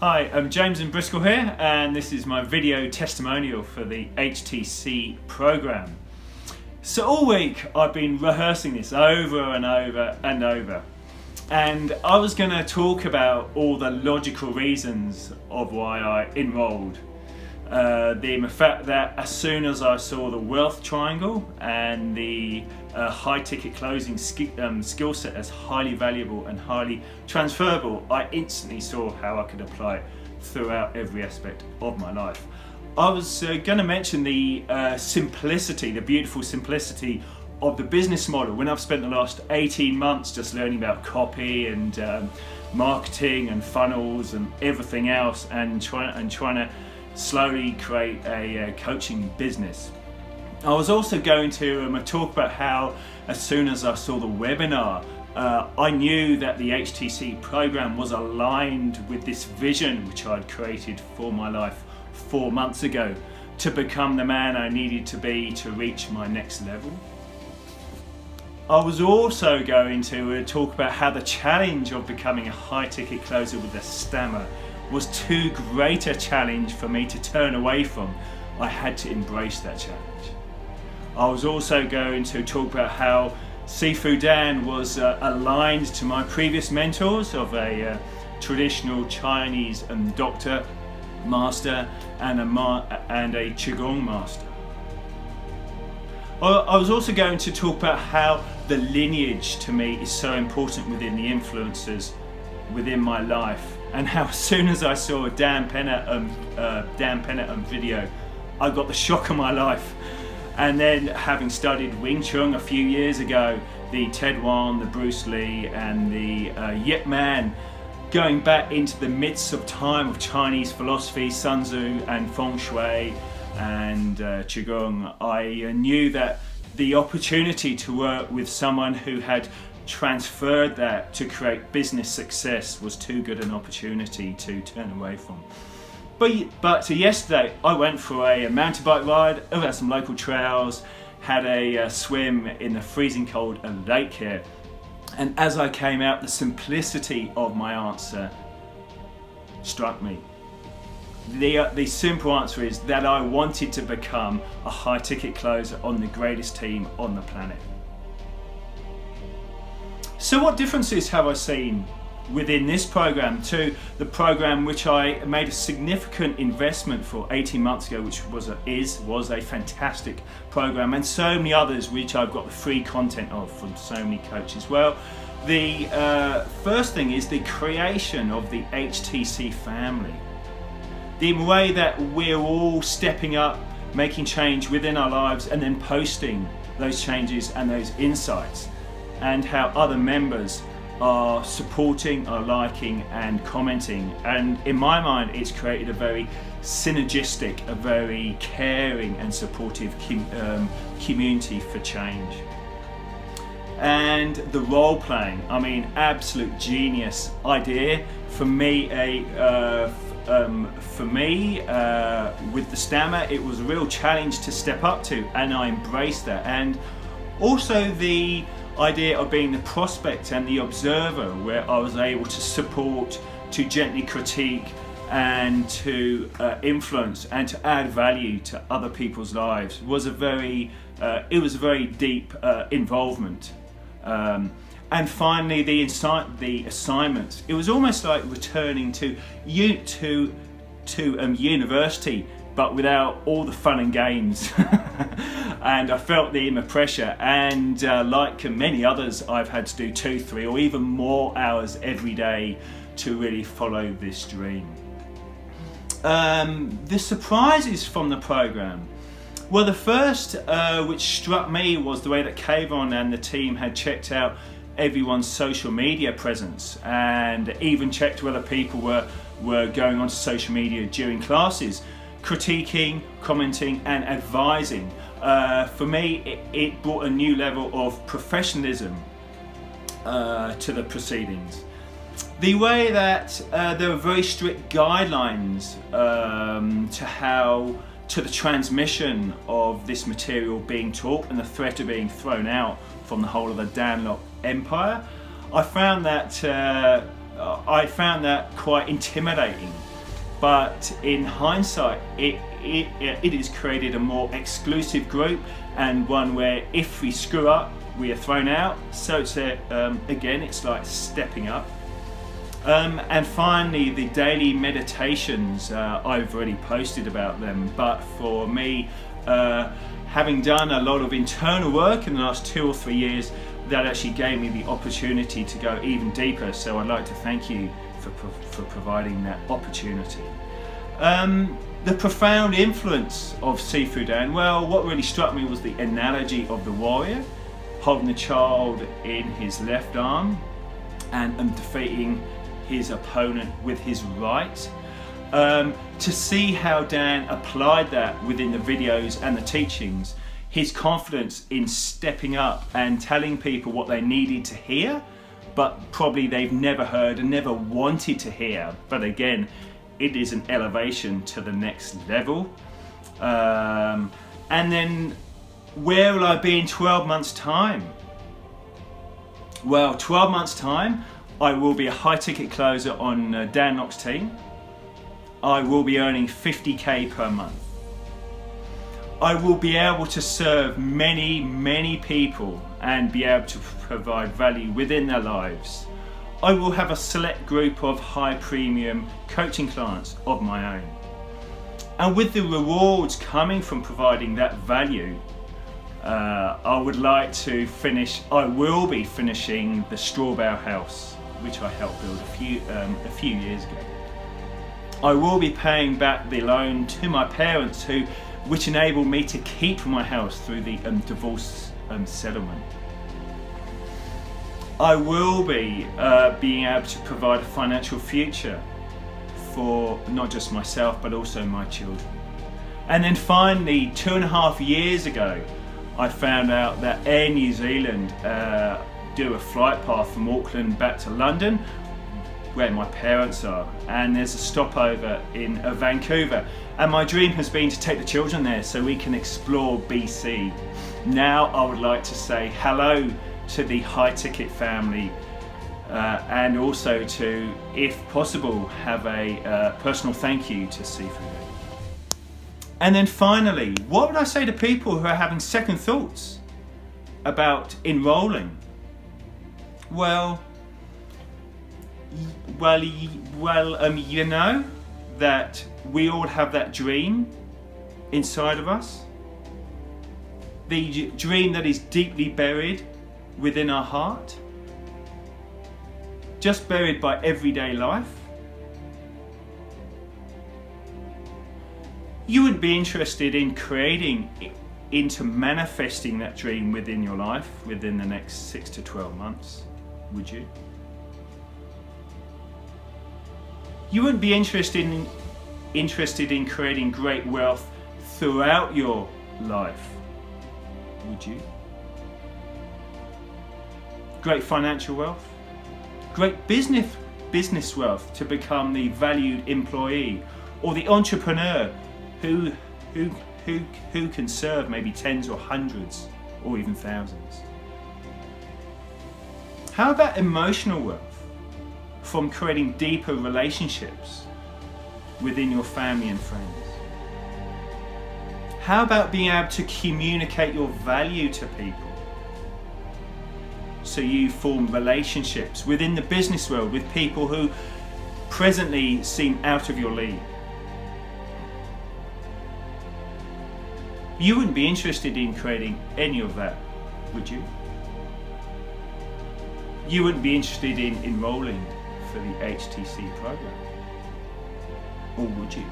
Hi, I'm James in Bristol here, and this is my video testimonial for the HTC program. So all week I've been rehearsing this over and over and over, and I was going to talk about all the logical reasons of why I enrolled. The fact that as soon as I saw the wealth triangle and the high ticket closing skill set as highly valuable and highly transferable, I instantly saw how I could apply it throughout every aspect of my life. I was going to mention the simplicity, the beautiful simplicity of the business model when I've spent the last 18 months just learning about copy and marketing and funnels and everything else, and trying to slowly create a coaching business. I was also going to talk about how as soon as I saw the webinar, I knew that the HTC program was aligned with this vision which I'd created for my life 4 months ago, to become the man I needed to be to reach my next level. I was also going to talk about how the challenge of becoming a high ticket closer with a stammer was too great a challenge for me to turn away from. I had to embrace that challenge. I was also going to talk about how Sifu Dan was aligned to my previous mentors of a traditional Chinese doctor, master, and a Qigong master. I was also going to talk about how the lineage to me is so important within the influencers within my life, and how as soon as I saw Dan Pennant video, I got the shock of my life. And then, having studied Wing Chun a few years ago, the Ted Wan, the Bruce Lee, and the Yip Man, going back into the midst of time of Chinese philosophy, Sun Tzu and Feng Shui and Qigong, I knew that the opportunity to work with someone who had transferred that to create business success was too good an opportunity to turn away from. But yesterday I went for a mountain bike ride over some local trails, had a swim in the freezing cold lake here, and as I came out, the simplicity of my answer struck me. The simple answer is that I wanted to become a high ticket closer on the greatest team on the planet. So what differences have I seen within this program to the program which I made a significant investment for 18 months ago, which was a fantastic program, and so many others which I've got the free content of from so many coaches? Well, the first thing is the creation of the HTC family. The way that we're all stepping up, making change within our lives, and then posting those changes and those insights, and how other members are supporting, are liking and commenting. And in my mind, it's created a very synergistic, a very caring and supportive community for change. And the role playing, I mean, absolute genius idea. For me, with the stammer, it was a real challenge to step up to, and I embraced that. And also the idea of being the prospect and the observer, where I was able to support, to gently critique, and to influence and to add value to other people's lives, was a very deep involvement. And finally, the assignments. It was almost like returning to university, but without all the fun and games. And I felt the inner pressure, and like many others, I've had to do 2, 3 or even more hours every day to really follow this dream. The surprises from the program. Well, the first which struck me was the way that Kayvon and the team had checked out everyone's social media presence, and even checked whether people were going onto social media during classes, critiquing, commenting and advising. For me, it brought a new level of professionalism to the proceedings. The way that there were very strict guidelines to the transmission of this material being taught, and the threat of being thrown out from the whole of the Danlock empire. I found that I found that quite intimidating. But in hindsight, it has created a more exclusive group, and one where if we screw up, we are thrown out. So it's again, it's like stepping up. And finally, the daily meditations, I've already posted about them, but for me, having done a lot of internal work in the last 2 or 3 years, that actually gave me the opportunity to go even deeper. So I'd like to thank you for providing that opportunity. The profound influence of Sifu Dan, well, what really struck me was the analogy of the warrior holding the child in his left arm and defeating his opponent with his right. To see how Dan applied that within the videos and the teachings, his confidence in stepping up and telling people what they needed to hear, but probably they've never heard and never wanted to hear. But again, it is an elevation to the next level. And then where will I be in 12 months' time? Well, 12 months' time, I will be a high ticket closer on Dan Knox's team. I will be earning 50k per month. I will be able to serve many people and be able to provide value within their lives. I will have a select group of high premium coaching clients of my own. And with the rewards coming from providing that value, I would like to finish, I will be finishing the straw bale house, which I helped build a few years ago. I will be paying back the loan to my parents which enabled me to keep my house through the divorce settlement. I will be being able to provide a financial future for not just myself but also my children. And then finally, 2.5 years ago, I found out that Air New Zealand do a flight path from Auckland back to London, where my parents are, and there's a stopover in Vancouver, and my dream has been to take the children there so we can explore BC. Now I would like to say hello to the high ticket family, and also to, if possible, have a personal thank you to Sifu. And then finally, what would I say to people who are having second thoughts about enrolling? Well, you know that we all have that dream inside of us. The dream that is deeply buried within our heart, just buried by everyday life. You wouldn't be interested in into manifesting that dream within your life within the next 6 to 12 months, would you? You wouldn't be interested in creating great wealth throughout your life, would you? Great financial wealth, great business wealth to become the valued employee or the entrepreneur who can serve maybe tens or hundreds or even thousands. How about emotional wealth from creating deeper relationships within your family and friends? How about being able to communicate your value to people? So you form relationships within the business world with people who presently seem out of your league. You wouldn't be interested in creating any of that, would you? You wouldn't be interested in enrolling for the HTC program, or would you?